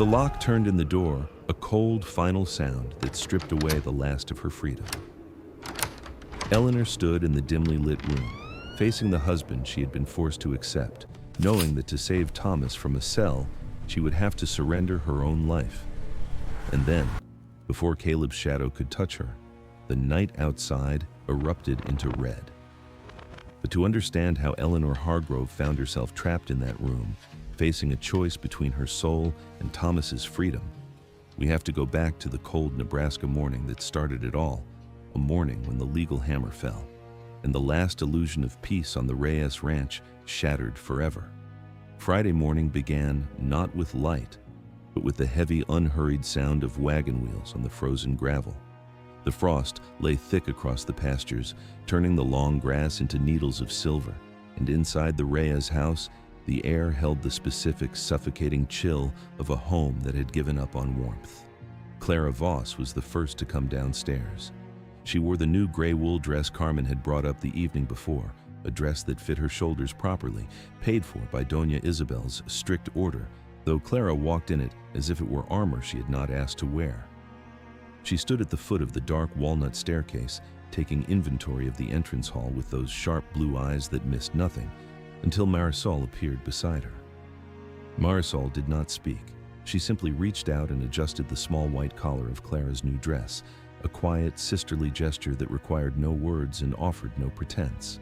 The lock turned in the door, a cold, final sound that stripped away the last of her freedom. Eleanor stood in the dimly lit room, facing the husband she had been forced to accept, knowing that to save Thomas from a cell, she would have to surrender her own life. And then, before Caleb's shadow could touch her, the night outside erupted into red. But to understand how Eleanor Hargrove found herself trapped in that room, facing a choice between her soul and Thomas's freedom, we have to go back to the cold Nebraska morning that started it all, a morning when the legal hammer fell, and the last illusion of peace on the Reyes Ranch shattered forever. Friday morning began not with light, but with the heavy, unhurried sound of wagon wheels on the frozen gravel. The frost lay thick across the pastures, turning the long grass into needles of silver, and inside the Reyes house, the air held the specific, suffocating chill of a home that had given up on warmth. Clara Voss was the first to come downstairs. She wore the new gray wool dress Carmen had brought up the evening before, a dress that fit her shoulders properly, paid for by Doña Isabel's strict order, though Clara walked in it as if it were armor she had not asked to wear. She stood at the foot of the dark walnut staircase, taking inventory of the entrance hall with those sharp blue eyes that missed nothing, until Marisol appeared beside her. Marisol did not speak. She simply reached out and adjusted the small white collar of Clara's new dress, a quiet, sisterly gesture that required no words and offered no pretense.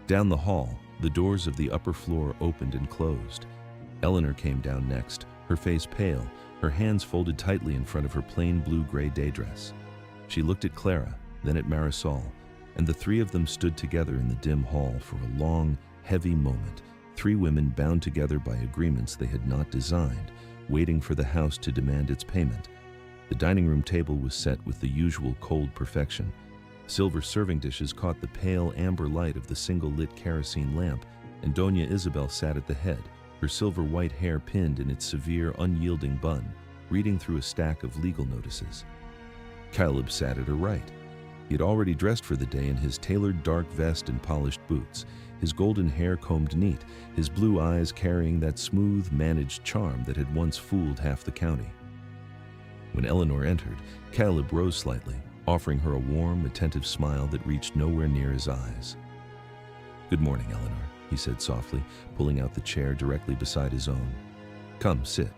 Down the hall, the doors of the upper floor opened and closed. Eleanor came down next, her face pale, her hands folded tightly in front of her plain blue-gray day dress. She looked at Clara, then at Marisol, and the three of them stood together in the dim hall for a long, heavy moment, three women bound together by agreements they had not designed, waiting for the house to demand its payment. The dining room table was set with the usual cold perfection. Silver serving dishes caught the pale amber light of the single-lit kerosene lamp, and Doña Isabel sat at the head, her silver-white hair pinned in its severe, unyielding bun, reading through a stack of legal notices. Caleb sat at her right. He had already dressed for the day in his tailored dark vest and polished boots, his golden hair combed neat, his blue eyes carrying that smooth, managed charm that had once fooled half the county. When Eleanor entered, Caleb rose slightly, offering her a warm, attentive smile that reached nowhere near his eyes. "Good morning, Eleanor," he said softly, pulling out the chair directly beside his own. "Come, sit.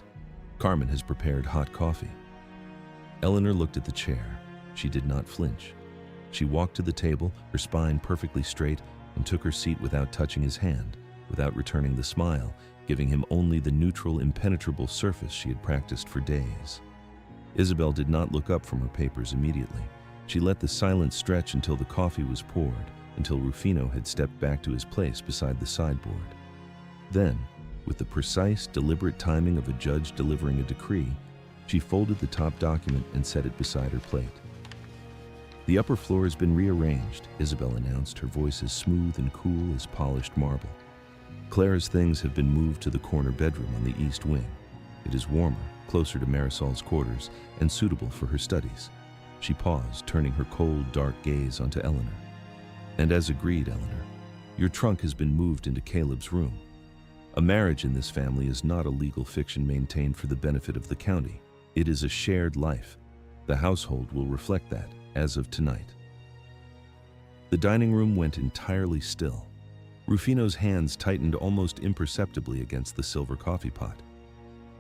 Carmen has prepared hot coffee." Eleanor looked at the chair. She did not flinch. She walked to the table, her spine perfectly straight, and took her seat without touching his hand, without returning the smile, giving him only the neutral, impenetrable surface she had practiced for days. Isabel did not look up from her papers immediately. She let the silence stretch until the coffee was poured, until Rufino had stepped back to his place beside the sideboard. Then, with the precise, deliberate timing of a judge delivering a decree, she folded the top document and set it beside her plate. "The upper floor has been rearranged," Isabel announced, her voice as smooth and cool as polished marble. "Clara's things have been moved to the corner bedroom on the east wing. It is warmer, closer to Marisol's quarters, and suitable for her studies." She paused, turning her cold, dark gaze onto Eleanor. "And as agreed, Eleanor, your trunk has been moved into Caleb's room. A marriage in this family is not a legal fiction maintained for the benefit of the county. It is a shared life. The household will reflect that, as of tonight." The dining room went entirely still. Rufino's hands tightened almost imperceptibly against the silver coffee pot.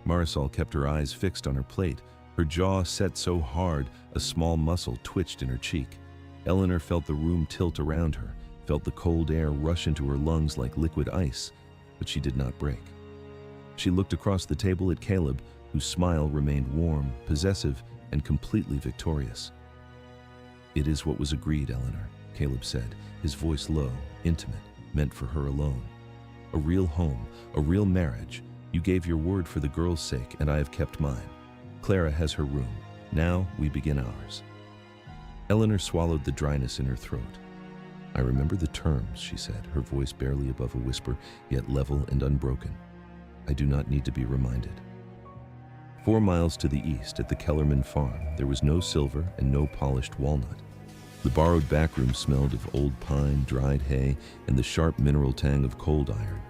Marisol kept her eyes fixed on her plate, her jaw set so hard a small muscle twitched in her cheek. Eleanor felt the room tilt around her, felt the cold air rush into her lungs like liquid ice, but she did not break. She looked across the table at Caleb, whose smile remained warm, possessive, and completely victorious. "It is what was agreed, Eleanor," Caleb said, his voice low, intimate, meant for her alone. "A real home, a real marriage. You gave your word for the girl's sake, and I have kept mine. Clara has her room. Now we begin ours." Eleanor swallowed the dryness in her throat. "I remember the terms," she said, her voice barely above a whisper, yet level and unbroken. "I do not need to be reminded." 4 miles to the east, at the Kellerman farm, there was no silver and no polished walnut. The borrowed back room smelled of old pine, dried hay, and the sharp mineral tang of cold iron.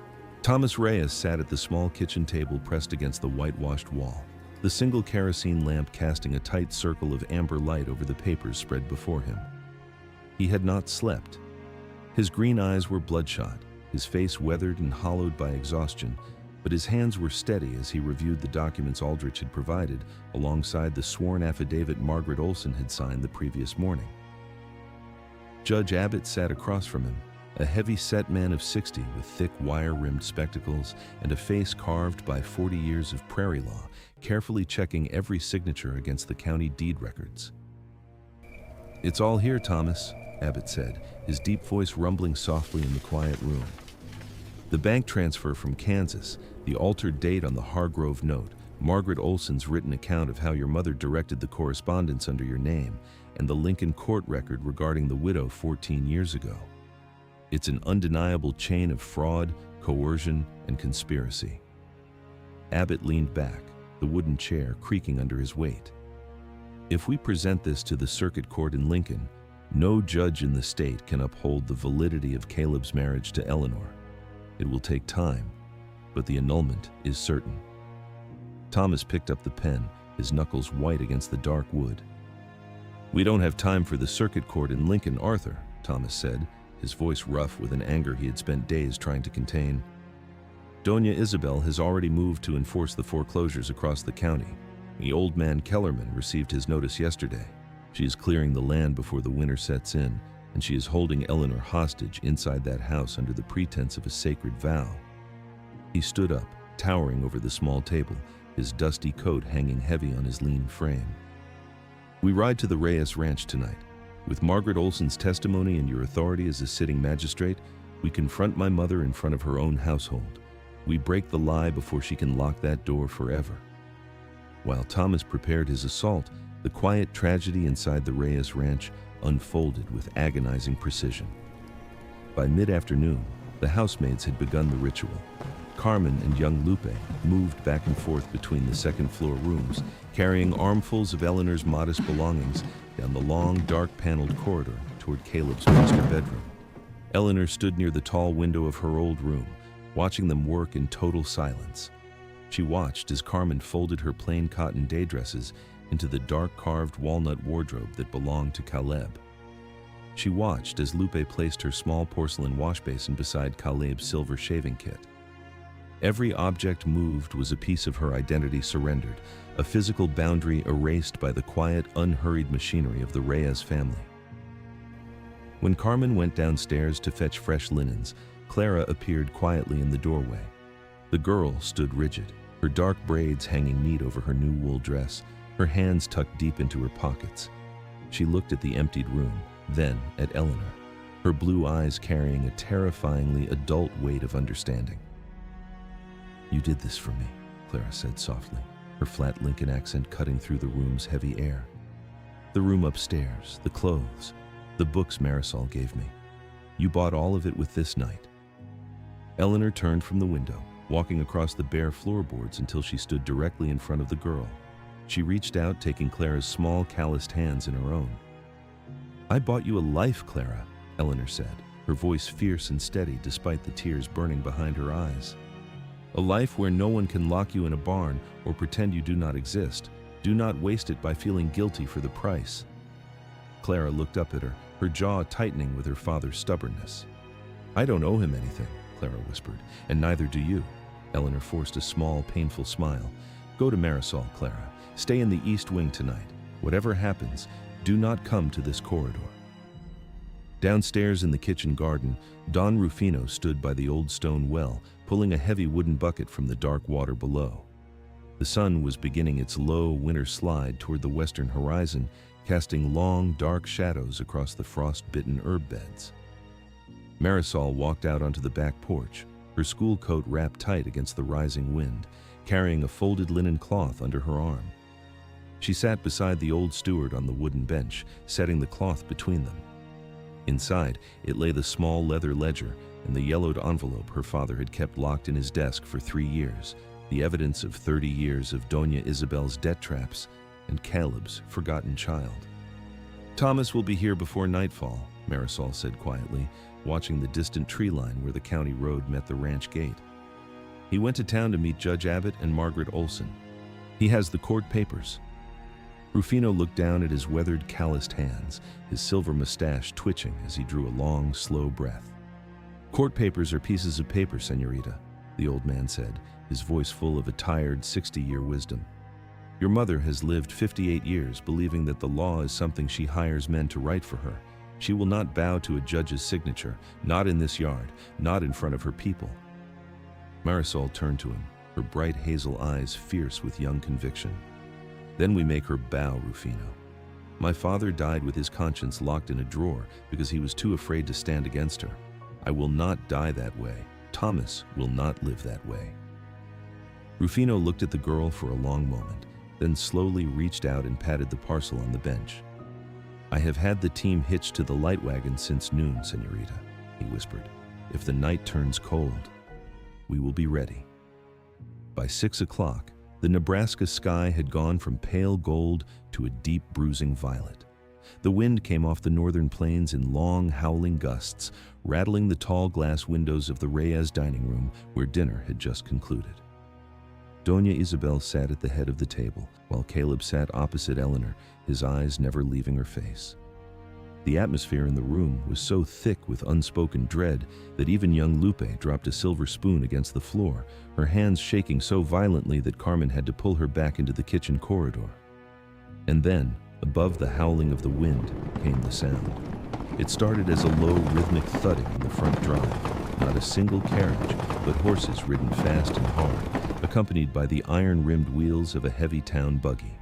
Thomas Reyes sat at the small kitchen table pressed against the whitewashed wall, the single kerosene lamp casting a tight circle of amber light over the papers spread before him. He had not slept. His green eyes were bloodshot, his face weathered and hollowed by exhaustion, but his hands were steady as he reviewed the documents Aldrich had provided alongside the sworn affidavit Margaret Olson had signed the previous morning. Judge Abbott sat across from him, a heavy-set man of 60 with thick wire-rimmed spectacles and a face carved by 40 years of prairie law, carefully checking every signature against the county deed records. "It's all here, Thomas," Abbott said, his deep voice rumbling softly in the quiet room. "The bank transfer from Kansas, the altered date on the Hargrove note, Margaret Olson's written account of how your mother directed the correspondence under your name, and the Lincoln court record regarding the widow 14 years ago. It's an undeniable chain of fraud, coercion, and conspiracy." Abbott leaned back, the wooden chair creaking under his weight. "If we present this to the circuit court in Lincoln, no judge in the state can uphold the validity of Caleb's marriage to Eleanor. It will take time, but the annulment is certain." Thomas picked up the pen, his knuckles white against the dark wood. "We don't have time for the circuit court in Lincoln, Arthur," Thomas said, his voice rough with an anger he had spent days trying to contain. "Doña Isabel has already moved to enforce the foreclosures across the county. The old man Kellerman received his notice yesterday. She is clearing the land before the winter sets in, and she is holding Eleanor hostage inside that house under the pretense of a sacred vow." He stood up, towering over the small table, his dusty coat hanging heavy on his lean frame. "We ride to the Reyes Ranch tonight. With Margaret Olson's testimony and your authority as a sitting magistrate, we confront my mother in front of her own household. We break the lie before she can lock that door forever." While Thomas prepared his assault, the quiet tragedy inside the Reyes Ranch unfolded with agonizing precision. By mid-afternoon, the housemaids had begun the ritual. Carmen and young Lupe moved back and forth between the second-floor rooms, carrying armfuls of Eleanor's modest belongings down the long, dark-paneled corridor toward Caleb's master bedroom. Eleanor stood near the tall window of her old room, watching them work in total silence. She watched as Carmen folded her plain cotton day dresses into the dark carved walnut wardrobe that belonged to Caleb. She watched as Lupe placed her small porcelain wash basin beside Caleb's silver shaving kit. Every object moved was a piece of her identity surrendered, a physical boundary erased by the quiet, unhurried machinery of the Reyes family. When Carmen went downstairs to fetch fresh linens, Clara appeared quietly in the doorway. The girl stood rigid, her dark braids hanging neat over her new wool dress, her hands tucked deep into her pockets. She looked at the emptied room, then at Eleanor, her blue eyes carrying a terrifyingly adult weight of understanding. "You did this for me," Clara said softly, her flat Lincoln accent cutting through the room's heavy air. "The room upstairs, the clothes, the books Marisol gave me. You bought all of it with this night." Eleanor turned from the window, walking across the bare floorboards until she stood directly in front of the girl. She reached out, taking Clara's small, calloused hands in her own. "I bought you a life, Clara," Eleanor said, her voice fierce and steady despite the tears burning behind her eyes. "A life where no one can lock you in a barn or pretend you do not exist. Do not waste it by feeling guilty for the price." Clara looked up at her, her jaw tightening with her father's stubbornness. "I don't owe him anything," Clara whispered, "and neither do you." Eleanor forced a small, painful smile. "Go to Marisol, Clara. Stay in the East Wing tonight. Whatever happens, do not come to this corridor." Downstairs in the kitchen garden, Don Rufino stood by the old stone well, pulling a heavy wooden bucket from the dark water below. The sun was beginning its low winter slide toward the western horizon, casting long, dark shadows across the frost-bitten herb beds. Marisol walked out onto the back porch, her school coat wrapped tight against the rising wind, carrying a folded linen cloth under her arm. She sat beside the old steward on the wooden bench, setting the cloth between them. Inside, it lay the small leather ledger and the yellowed envelope her father had kept locked in his desk for 3 years, the evidence of 30 years of Doña Isabel's debt traps and Caleb's forgotten child. "Thomas will be here before nightfall," Marisol said quietly, watching the distant tree line where the county road met the ranch gate. He went to town to meet Judge Abbott and Margaret Olson. He has the court papers. Rufino looked down at his weathered, calloused hands, his silver mustache twitching as he drew a long, slow breath. Court papers are pieces of paper, señorita, the old man said, his voice full of a tired 60-year wisdom. Your mother has lived 58 years believing that the law is something she hires men to write for her. She will not bow to a judge's signature, not in this yard, not in front of her people. Marisol turned to him, her bright hazel eyes fierce with young conviction. Then we make her bow, Rufino. My father died with his conscience locked in a drawer because he was too afraid to stand against her. I will not die that way. Thomas will not live that way. Rufino looked at the girl for a long moment, then slowly reached out and patted the parcel on the bench. I have had the team hitched to the light wagon since noon, señorita, he whispered. If the night turns cold, we will be ready. By 6 o'clock, the Nebraska sky had gone from pale gold to a deep bruising violet. The wind came off the northern plains in long, howling gusts, rattling the tall glass windows of the Reyes dining room where dinner had just concluded. Doña Isabel sat at the head of the table, while Caleb sat opposite Eleanor, his eyes never leaving her face. The atmosphere in the room was so thick with unspoken dread that even young Lupe dropped a silver spoon against the floor, her hands shaking so violently that Carmen had to pull her back into the kitchen corridor. And then, above the howling of the wind, came the sound. It started as a low, rhythmic thudding in the front drive, not a single carriage, but horses ridden fast and hard, accompanied by the iron-rimmed wheels of a heavy town buggy.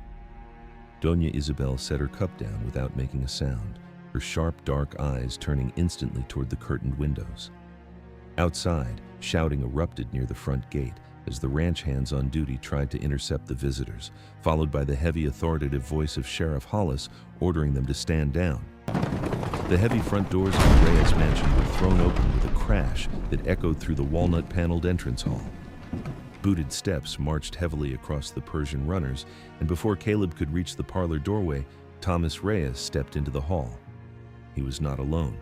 Doña Isabel set her cup down without making a sound, her sharp, dark eyes turning instantly toward the curtained windows. Outside, shouting erupted near the front gate as the ranch hands on duty tried to intercept the visitors, followed by the heavy, authoritative voice of Sheriff Hollis ordering them to stand down. The heavy front doors of the Reyes mansion were thrown open with a crash that echoed through the walnut-paneled entrance hall. Booted steps marched heavily across the Persian runners, and before Caleb could reach the parlor doorway, Thomas Reyes stepped into the hall. He was not alone.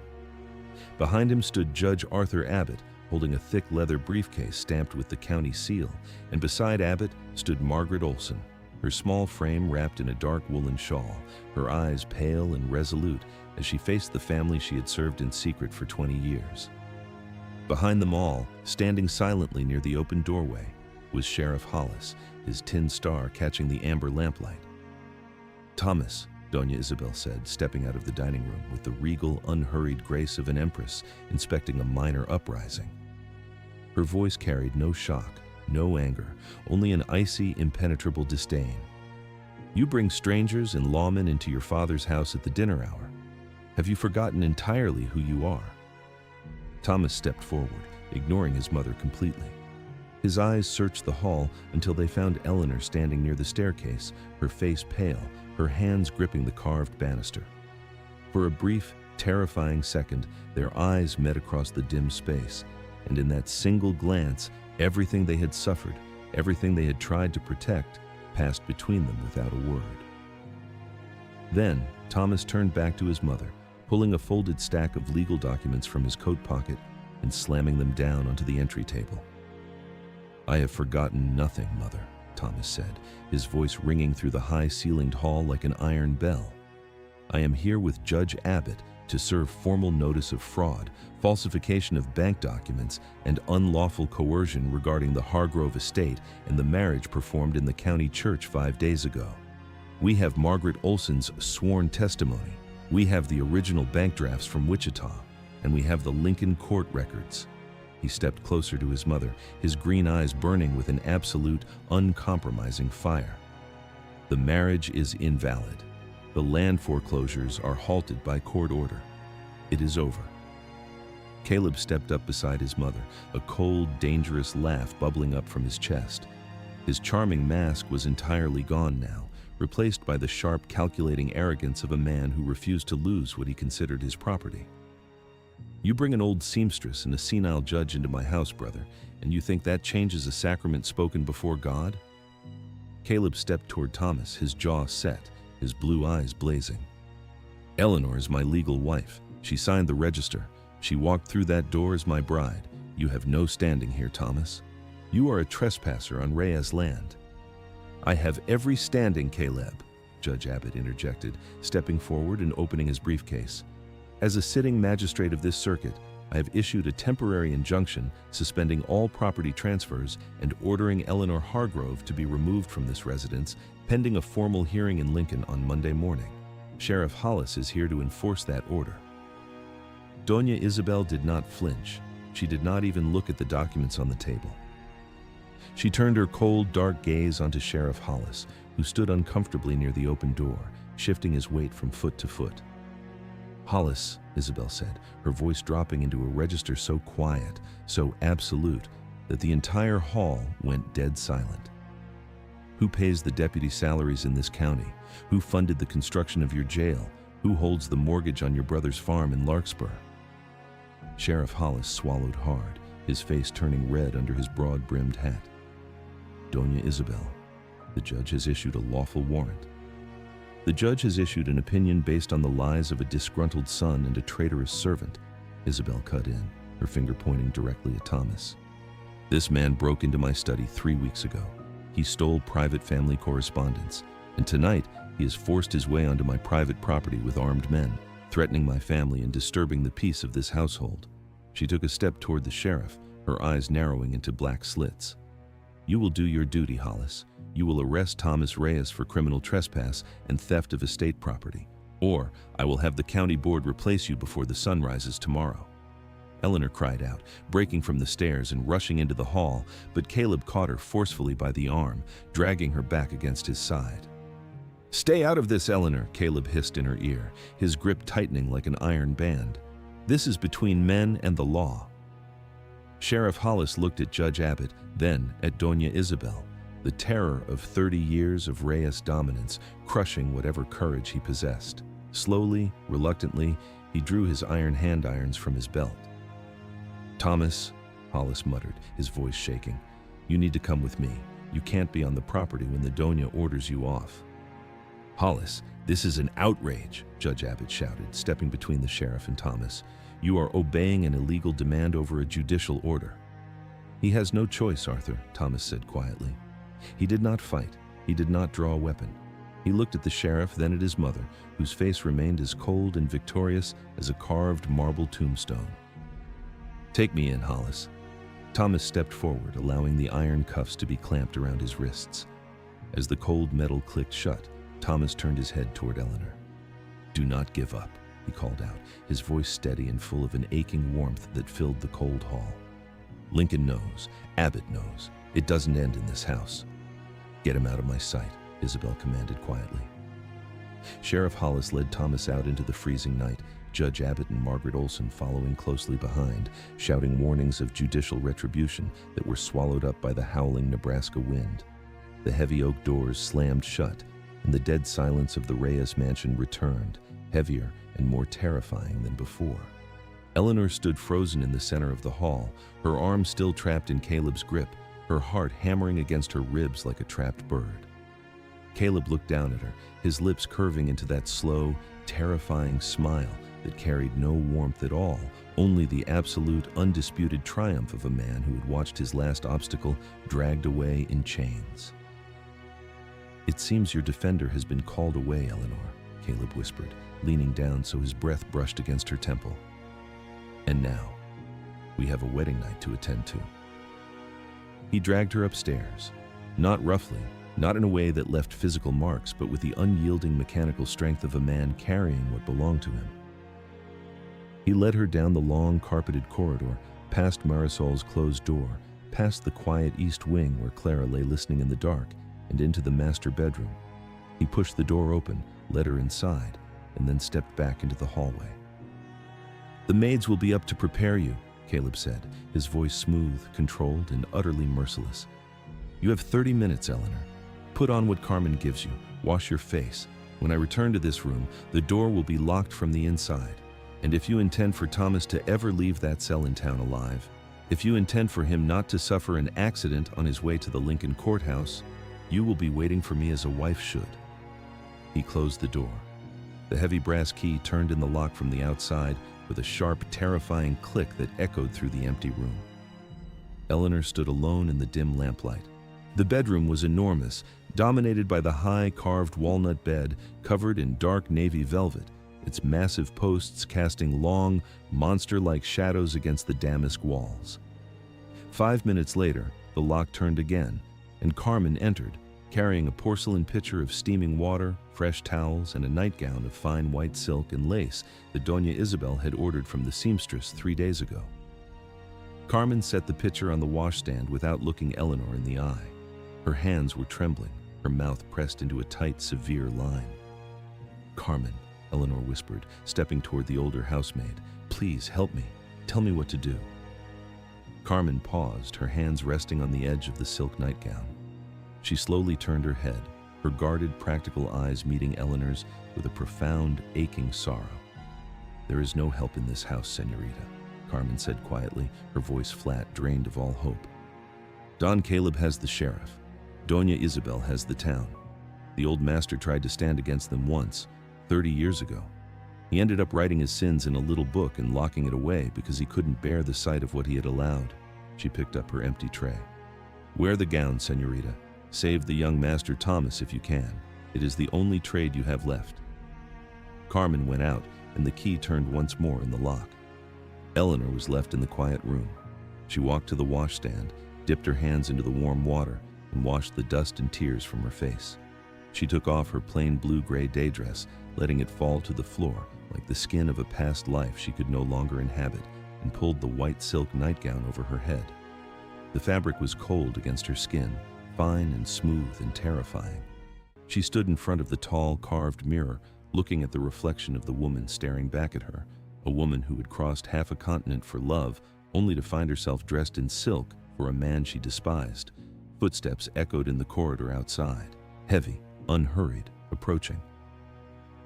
Behind him stood Judge Arthur Abbott, holding a thick leather briefcase stamped with the county seal, and beside Abbott stood Margaret Olson, her small frame wrapped in a dark woolen shawl, her eyes pale and resolute as she faced the family she had served in secret for 20 years. Behind them all, standing silently near the open doorway, was Sheriff Hollis, his tin star catching the amber lamplight. Thomas, Doña Isabel said, stepping out of the dining room with the regal, unhurried grace of an empress inspecting a minor uprising. Her voice carried no shock, no anger, only an icy, impenetrable disdain. You bring strangers and lawmen into your father's house at the dinner hour. Have you forgotten entirely who you are? Thomas stepped forward, ignoring his mother completely. His eyes searched the hall until they found Eleanor standing near the staircase, her face pale, her hands gripping the carved banister. For a brief, terrifying second, their eyes met across the dim space, and in that single glance, everything they had suffered, everything they had tried to protect, passed between them without a word. Then, Thomas turned back to his mother, pulling a folded stack of legal documents from his coat pocket and slamming them down onto the entry table. I have forgotten nothing, Mother, Thomas said, his voice ringing through the high-ceilinged hall like an iron bell. I am here with Judge Abbott to serve formal notice of fraud, falsification of bank documents, and unlawful coercion regarding the Hargrove estate and the marriage performed in the county church 5 days ago. We have Margaret Olson's sworn testimony. We have the original bank drafts from Wichita, and we have the Lincoln court records. He stepped closer to his mother, his green eyes burning with an absolute, uncompromising fire. The marriage is invalid. The land foreclosures are halted by court order. It is over. Caleb stepped up beside his mother, a cold, dangerous laugh bubbling up from his chest. His charming mask was entirely gone now, replaced by the sharp, calculating arrogance of a man who refused to lose what he considered his property. You bring an old seamstress and a senile judge into my house, brother, and you think that changes a sacrament spoken before God? Caleb stepped toward Thomas, his jaw set, his blue eyes blazing. Eleanor is my legal wife. She signed the register. She walked through that door as my bride. You have no standing here, Thomas. You are a trespasser on Reyes land. I have every standing, Caleb, Judge Abbott interjected, stepping forward and opening his briefcase. As a sitting magistrate of this circuit, I have issued a temporary injunction suspending all property transfers and ordering Eleanor Hargrove to be removed from this residence pending a formal hearing in Lincoln on Monday morning. Sheriff Hollis is here to enforce that order. Doña Isabel did not flinch. She did not even look at the documents on the table. She turned her cold, dark gaze onto Sheriff Hollis, who stood uncomfortably near the open door, shifting his weight from foot to foot. Hollis, Isabel said, her voice dropping into a register so quiet, so absolute, that the entire hall went dead silent. Who pays the deputy salaries in this county? Who funded the construction of your jail? Who holds the mortgage on your brother's farm in Larkspur? Sheriff Hollis swallowed hard, his face turning red under his broad-brimmed hat. Doña Isabel, the judge has issued a lawful warrant. The judge has issued an opinion based on the lies of a disgruntled son and a traitorous servant, Isabel cut in, her finger pointing directly at Thomas. This man broke into my study 3 weeks ago. He stole private family correspondence, and tonight he has forced his way onto my private property with armed men, threatening my family and disturbing the peace of this household. She took a step toward the sheriff, her eyes narrowing into black slits. You will do your duty, Hollis. You will arrest Thomas Reyes for criminal trespass and theft of estate property, or I will have the county board replace you before the sun rises tomorrow. Eleanor cried out, breaking from the stairs and rushing into the hall, but Caleb caught her forcefully by the arm, dragging her back against his side. Stay out of this, Eleanor, Caleb hissed in her ear, his grip tightening like an iron band. This is between men and the law. Sheriff Hollis looked at Judge Abbott, then at Doña Isabel, the terror of 30 years of Reyes dominance crushing whatever courage he possessed. Slowly, reluctantly, he drew his iron handirons from his belt. Thomas, Hollis muttered, his voice shaking, you need to come with me. You can't be on the property when the Doña orders you off. Hollis, this is an outrage, Judge Abbott shouted, stepping between the sheriff and Thomas. You are obeying an illegal demand over a judicial order. He has no choice, Arthur, Thomas said quietly. He did not fight. He did not draw a weapon. He looked at the sheriff, then at his mother, whose face remained as cold and victorious as a carved marble tombstone. Take me in, Hollis. Thomas stepped forward, allowing the iron cuffs to be clamped around his wrists. As the cold metal clicked shut, Thomas turned his head toward Eleanor. Do not give up, he called out, his voice steady and full of an aching warmth that filled the cold hall. Lincoln knows, Abbott knows, it doesn't end in this house. Get him out of my sight, Isabel commanded quietly. Sheriff Hollis led Thomas out into the freezing night, Judge Abbott and Margaret Olson following closely behind, shouting warnings of judicial retribution that were swallowed up by the howling Nebraska wind. The heavy oak doors slammed shut, and the dead silence of the Reyes mansion returned, heavier and more terrifying than before. Eleanor stood frozen in the center of the hall, her arm still trapped in Caleb's grip, her heart hammering against her ribs like a trapped bird. Caleb looked down at her, his lips curving into that slow, terrifying smile that carried no warmth at all, only the absolute, undisputed triumph of a man who had watched his last obstacle dragged away in chains. It seems your defender has been called away, Eleanor, Caleb whispered, leaning down so his breath brushed against her temple. And now, we have a wedding night to attend to. He dragged her upstairs, not roughly, not in a way that left physical marks, but with the unyielding mechanical strength of a man carrying what belonged to him. He led her down the long, carpeted corridor, past Marisol's closed door, past the quiet east wing where Clara lay listening in the dark, and into the master bedroom. He pushed the door open, led her inside, and then stepped back into the hallway. The maids will be up to prepare you, Caleb said, his voice smooth, controlled, and utterly merciless. You have 30 minutes, Eleanor. Put on what Carmen gives you. Wash your face. When I return to this room, the door will be locked from the inside. And if you intend for Thomas to ever leave that cell in town alive, if you intend for him not to suffer an accident on his way to the Lincoln courthouse, you will be waiting for me as a wife should. He closed the door. The heavy brass key turned in the lock from the outside with a sharp, terrifying click that echoed through the empty room. Eleanor stood alone in the dim lamplight. The bedroom was enormous, dominated by the high, carved walnut bed covered in dark navy velvet, its massive posts casting long, monster-like shadows against the damask walls. 5 minutes later, the lock turned again, and Carmen entered, carrying a porcelain pitcher of steaming water, fresh towels, and a nightgown of fine white silk and lace that Doña Isabel had ordered from the seamstress 3 days ago. Carmen set the pitcher on the washstand without looking Eleanor in the eye. Her hands were trembling, her mouth pressed into a tight, severe line. "Carmen," Eleanor whispered, stepping toward the older housemaid, "please help me. Tell me what to do." Carmen paused, her hands resting on the edge of the silk nightgown. She slowly turned her head, her guarded, practical eyes meeting Eleanor's with a profound, aching sorrow. "There is no help in this house, señorita," Carmen said quietly, her voice flat, drained of all hope. "Don Caleb has the sheriff. Doña Isabel has the town. The old master tried to stand against them once, 30 years ago. He ended up writing his sins in a little book and locking it away because he couldn't bear the sight of what he had allowed." She picked up her empty tray. "Wear the gown, señorita. Save the young Master Thomas if you can. It is the only trade you have left." Carmen went out, and the key turned once more in the lock. Eleanor was left in the quiet room. She walked to the washstand, dipped her hands into the warm water, and washed the dust and tears from her face. She took off her plain blue-gray day dress, letting it fall to the floor like the skin of a past life she could no longer inhabit, and pulled the white silk nightgown over her head. The fabric was cold against her skin, fine and smooth and terrifying. She stood in front of the tall, carved mirror, looking at the reflection of the woman staring back at her, a woman who had crossed half a continent for love, only to find herself dressed in silk for a man she despised. Footsteps echoed in the corridor outside, heavy, unhurried, approaching.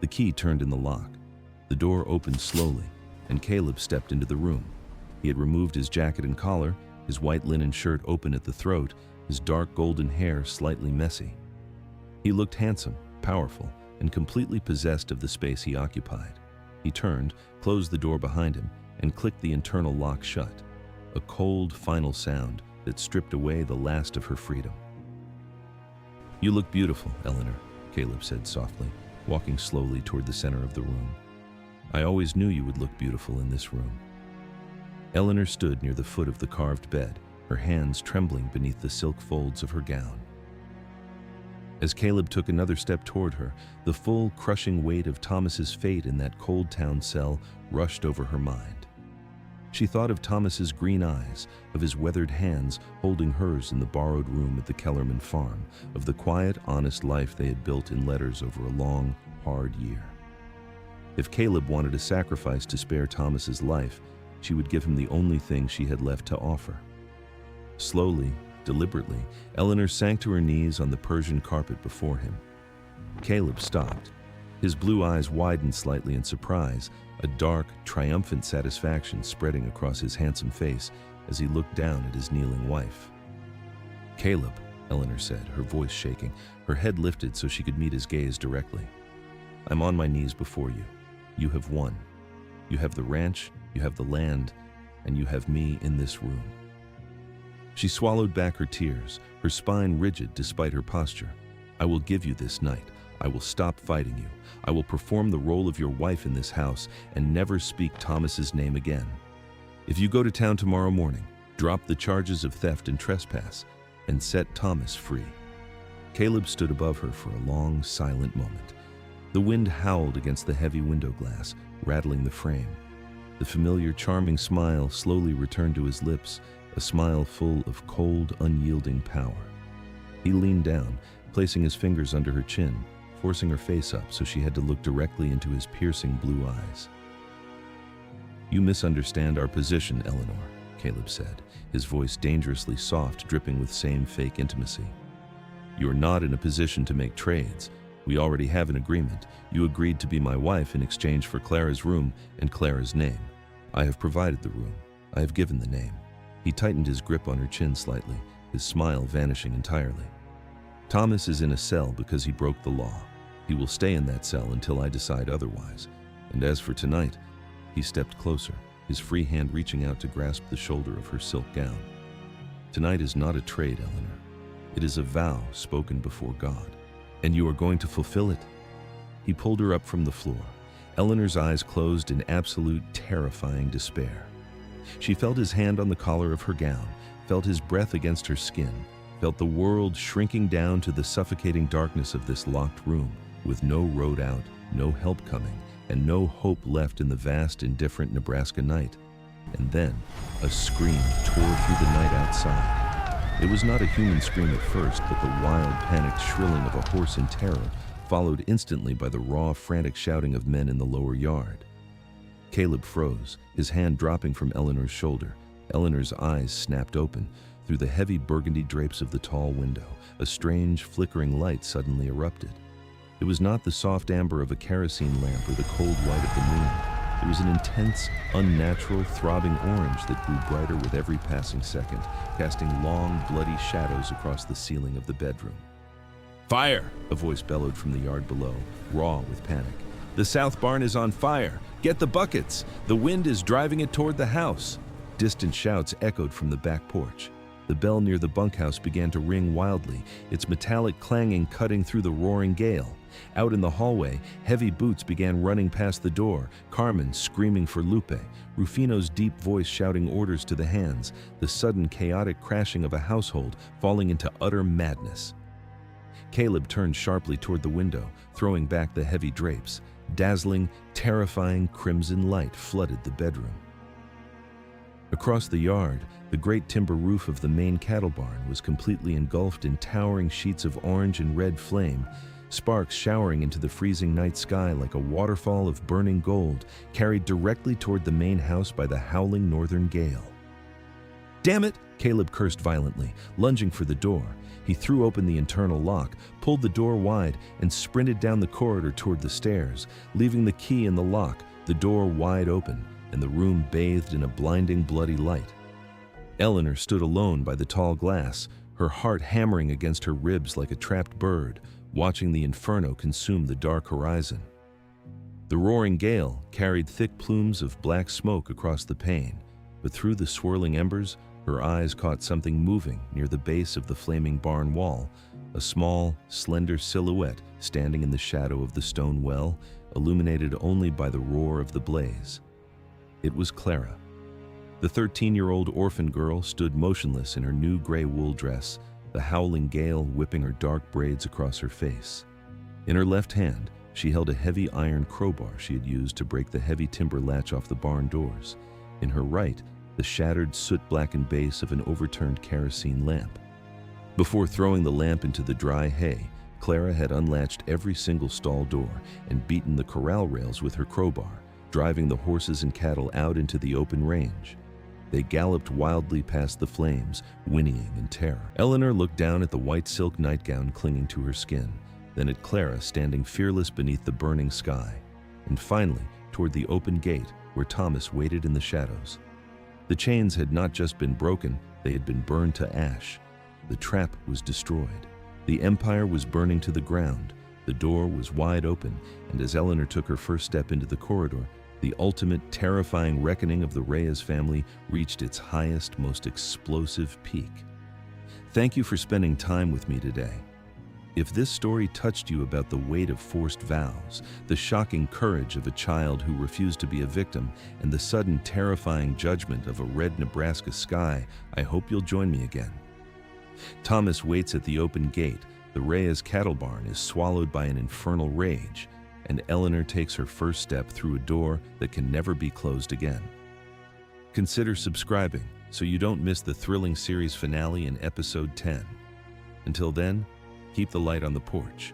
The key turned in the lock. The door opened slowly, and Caleb stepped into the room. He had removed his jacket and collar, his white linen shirt open at the throat, his dark golden hair slightly messy. He looked handsome, powerful, and completely possessed of the space he occupied. He turned, closed the door behind him, and clicked the internal lock shut, a cold, final sound that stripped away the last of her freedom. "You look beautiful, Eleanor," Caleb said softly, walking slowly toward the center of the room. "I always knew you would look beautiful in this room." Eleanor stood near the foot of the carved bed, her hands trembling beneath the silk folds of her gown. As Caleb took another step toward her, the full, crushing weight of Thomas's fate in that cold town cell rushed over her mind. She thought of Thomas's green eyes, of his weathered hands holding hers in the borrowed room at the Kellerman farm, of the quiet, honest life they had built in letters over a long, hard year. If Caleb wanted a sacrifice to spare Thomas's life, she would give him the only thing she had left to offer. Slowly, deliberately, Eleanor sank to her knees on the Persian carpet before him. Caleb stopped. His blue eyes widened slightly in surprise, a dark, triumphant satisfaction spreading across his handsome face as he looked down at his kneeling wife. "Caleb," Eleanor said, her voice shaking, her head lifted so she could meet his gaze directly. "I'm on my knees before you. You have won. You have the ranch, you have the land, and you have me in this room." She swallowed back her tears, her spine rigid despite her posture. "I will give you this night. I will stop fighting you. I will perform the role of your wife in this house and never speak Thomas's name again. If you go to town tomorrow morning, drop the charges of theft and trespass and set Thomas free." Caleb stood above her for a long, silent moment. The wind howled against the heavy window glass, rattling the frame. The familiar, charming smile slowly returned to his lips, a smile full of cold, unyielding power. He leaned down, placing his fingers under her chin, forcing her face up so she had to look directly into his piercing blue eyes. "You misunderstand our position, Eleanor," Caleb said, his voice dangerously soft, dripping with same fake intimacy. "You are not in a position to make trades. We already have an agreement. You agreed to be my wife in exchange for Clara's room and Clara's name. I have provided the room. I have given the name." He tightened his grip on her chin slightly, his smile vanishing entirely. "Thomas is in a cell because he broke the law. He will stay in that cell until I decide otherwise. And as for tonight," he stepped closer, his free hand reaching out to grasp the shoulder of her silk gown. Tonight is not a trade, Eleanor. It is a vow spoken before God, and you are going to fulfill it." He pulled her up from the floor. Eleanor's eyes closed in absolute, terrifying despair. She felt his hand on the collar of her gown, felt his breath against her skin, felt the world shrinking down to the suffocating darkness of this locked room, with no road out, no help coming, and no hope left in the vast, indifferent Nebraska night. And then, a scream tore through the night outside. It was not a human scream at first, but the wild, panicked shrilling of a horse in terror, followed instantly by the raw, frantic shouting of men in the lower yard. Caleb froze, his hand dropping from Eleanor's shoulder. Eleanor's eyes snapped open. Through the heavy burgundy drapes of the tall window, a strange, flickering light suddenly erupted. It was not the soft amber of a kerosene lamp or the cold white of the moon. It was an intense, unnatural, throbbing orange that grew brighter with every passing second, casting long, bloody shadows across the ceiling of the bedroom. "Fire!" a voice bellowed from the yard below, raw with panic. "The south barn is on fire! Get the buckets! The wind is driving it toward the house!" Distant shouts echoed from the back porch. The bell near the bunkhouse began to ring wildly, its metallic clanging cutting through the roaring gale. Out in the hallway, heavy boots began running past the door, Carmen screaming for Lupe, Rufino's deep voice shouting orders to the hands, the sudden chaotic crashing of a household falling into utter madness. Caleb turned sharply toward the window, throwing back the heavy drapes. Dazzling, terrifying crimson light flooded the bedroom. Across the yard, the great timber roof of the main cattle barn was completely engulfed in towering sheets of orange and red flame, sparks showering into the freezing night sky like a waterfall of burning gold, carried directly toward the main house by the howling northern gale. "Damn it!" Caleb cursed violently, lunging for the door. He threw open the internal lock, pulled the door wide, and sprinted down the corridor toward the stairs, leaving the key in the lock, the door wide open, and the room bathed in a blinding, bloody light. Eleanor stood alone by the tall glass, her heart hammering against her ribs like a trapped bird, watching the inferno consume the dark horizon. The roaring gale carried thick plumes of black smoke across the pane, but through the swirling embers, her eyes caught something moving near the base of the flaming barn wall, a small, slender silhouette standing in the shadow of the stone well, illuminated only by the roar of the blaze. It was Clara. The 13-year-old orphan girl stood motionless in her new gray wool dress, the howling gale whipping her dark braids across her face. In her left hand, she held a heavy iron crowbar she had used to break the heavy timber latch off the barn doors. In her right, the shattered, soot-blackened base of an overturned kerosene lamp. Before throwing the lamp into the dry hay, Clara had unlatched every single stall door and beaten the corral rails with her crowbar, driving the horses and cattle out into the open range. They galloped wildly past the flames, whinnying in terror. Eleanor looked down at the white silk nightgown clinging to her skin, then at Clara standing fearless beneath the burning sky, and finally toward the open gate where Thomas waited in the shadows. The chains had not just been broken, they had been burned to ash. The trap was destroyed. The empire was burning to the ground. The door was wide open, and as Eleanor took her first step into the corridor, the ultimate, terrifying reckoning of the Reyes family reached its highest, most explosive peak. Thank you for spending time with me today. If this story touched you about the weight of forced vows, the shocking courage of a child who refused to be a victim, and the sudden, terrifying judgment of a red Nebraska sky, I hope you'll join me again. Thomas waits at the open gate. The Reyes cattle barn is swallowed by an infernal rage, and Eleanor takes her first step through a door that can never be closed again. Consider subscribing so you don't miss the thrilling series finale in episode 10. Until then, keep the light on the porch.